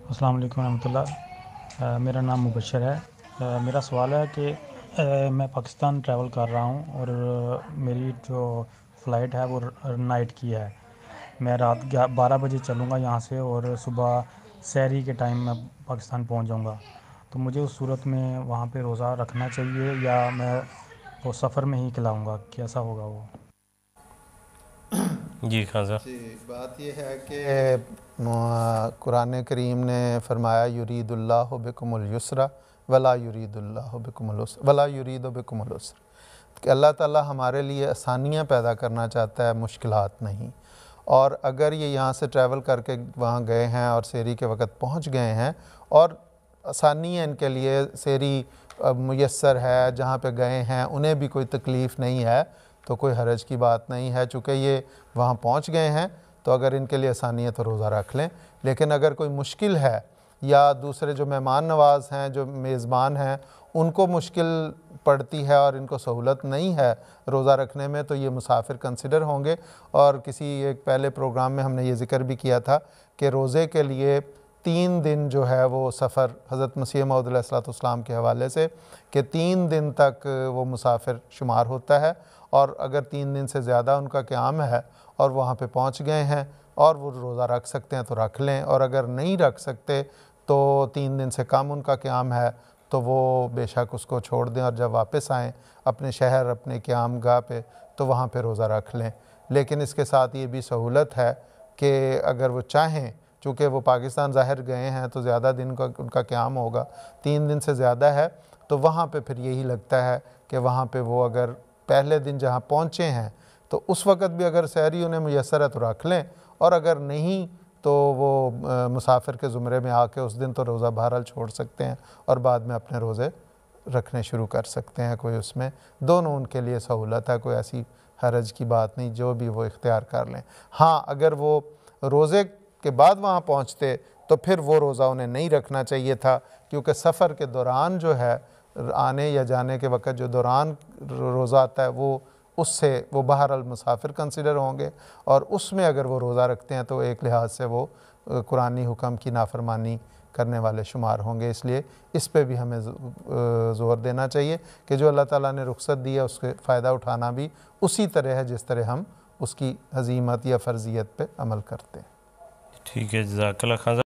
अस्सलाम वालेकुम रहमतुल्लाह। मेरा नाम मुबशर है। मेरा सवाल है कि मैं पाकिस्तान ट्रैवल कर रहा हूँ और मेरी जो फ़्लाइट है वो नाइट की है। मैं रात 12 बजे चलूँगा यहाँ से और सुबह सहरी के टाइम मैं पाकिस्तान पहुँच जाऊँगा। तो मुझे उस सूरत में वहाँ पे रोज़ा रखना चाहिए या मैं वो सफ़र में ही खिलाऊँगा, कैसा होगा वो? जी खासा। जी, बात यह है कि कुरान करीम ने फरमाया युरीदुल्लाहु बिकुमुल युस्रा वला युरीदुल्लाहु बिकुमुल उस्र वला युरीदु बिकुमुल उस्र, कि अल्लाह ताला हमारे लिए आसानियाँ पैदा करना चाहता है, मुश्किलात नहीं। और अगर ये यहाँ से ट्रैवल करके वहाँ गए हैं और सेरी के वक़्त पहुँच गए हैं और आसानी है इनके लिए, सेरी मुयस्सर है, जहाँ पे गए हैं उन्हें भी कोई तकलीफ़ नहीं है, तो कोई हरज की बात नहीं है। चूँकि ये वहाँ पहुँच गए हैं तो अगर इनके लिए आसानी है तो रोज़ा रख लें। लेकिन अगर कोई मुश्किल है या दूसरे जो मेहमान नवाज़ हैं, जो मेज़बान हैं, उनको मुश्किल पड़ती है और इनको सहूलत नहीं है रोज़ा रखने में, तो ये मुसाफिर कंसिडर होंगे। और किसी एक पहले प्रोग्राम में हमने ये ज़िक्र भी किया था कि रोज़े के लिए 3 दिन जो है वो सफ़र हज़रत मसीह मौऊद अलैहिस्सलाम के हवाले से, कि 3 दिन तक वो मुसाफिर शुमार होता है। और अगर 3 दिन से ज़्यादा उनका क़याम है और वहाँ पे पहुँच गए हैं और वो रोज़ा रख सकते हैं तो रख लें, और अगर नहीं रख सकते तो 3 दिन से कम उनका क़याम है तो वो बेशक उसको छोड़ दें और जब वापस आएँ अपने शहर, अपने क़याम गाह पे, तो वहाँ पे रोज़ा रख लें। लेकिन इसके साथ ये भी सहूलत है कि अगर वो चाहें, चूँकि वो पाकिस्तान ज़ाहिर गए हैं तो ज़्यादा दिन का उनका क़याम होगा, 3 दिन से ज़्यादा है, तो वहाँ पे फिर यही लगता है कि वहाँ पे वो अगर पहले दिन जहाँ पहुँचे हैं तो उस वक़्त भी अगर सहरी उन्हें मुयस्सर है तो रख लें, और अगर नहीं तो वो मुसाफिर के ज़ुमरे में आके उस दिन तो रोज़ा बहरहाल छोड़ सकते हैं और बाद में अपने रोज़े रखने शुरू कर सकते हैं। कोई उसमें दोनों उनके लिए सहूलत है, कोई ऐसी हरज की बात नहीं, जो भी वो इख्तियार कर लें। हाँ, अगर वो रोज़े के बाद वहाँ पहुँचते तो फिर वो रोज़ा उन्हें नहीं रखना चाहिए था, क्योंकि सफ़र के दौरान जो है, आने या जाने के वक़्त जो दौरान रोज़ा आता है, वो उससे वो बहरहाल मुसाफिर कंसिडर होंगे, और उसमें अगर वो रोज़ा रखते हैं तो एक लिहाज से वो कुरानी हुक्म की नाफरमानी करने वाले शुमार होंगे। इसलिए इस पे भी हमें ज़ोर देना चाहिए कि जो अल्लाह ताला ने रुख्सत दी है उसके फ़ायदा उठाना भी उसी तरह है जिस तरह हम उसकी हज़ीमत या फ़र्ज़ियत पे अमल करते हैं। ठीक है, जज़ाकल्लाह खासा।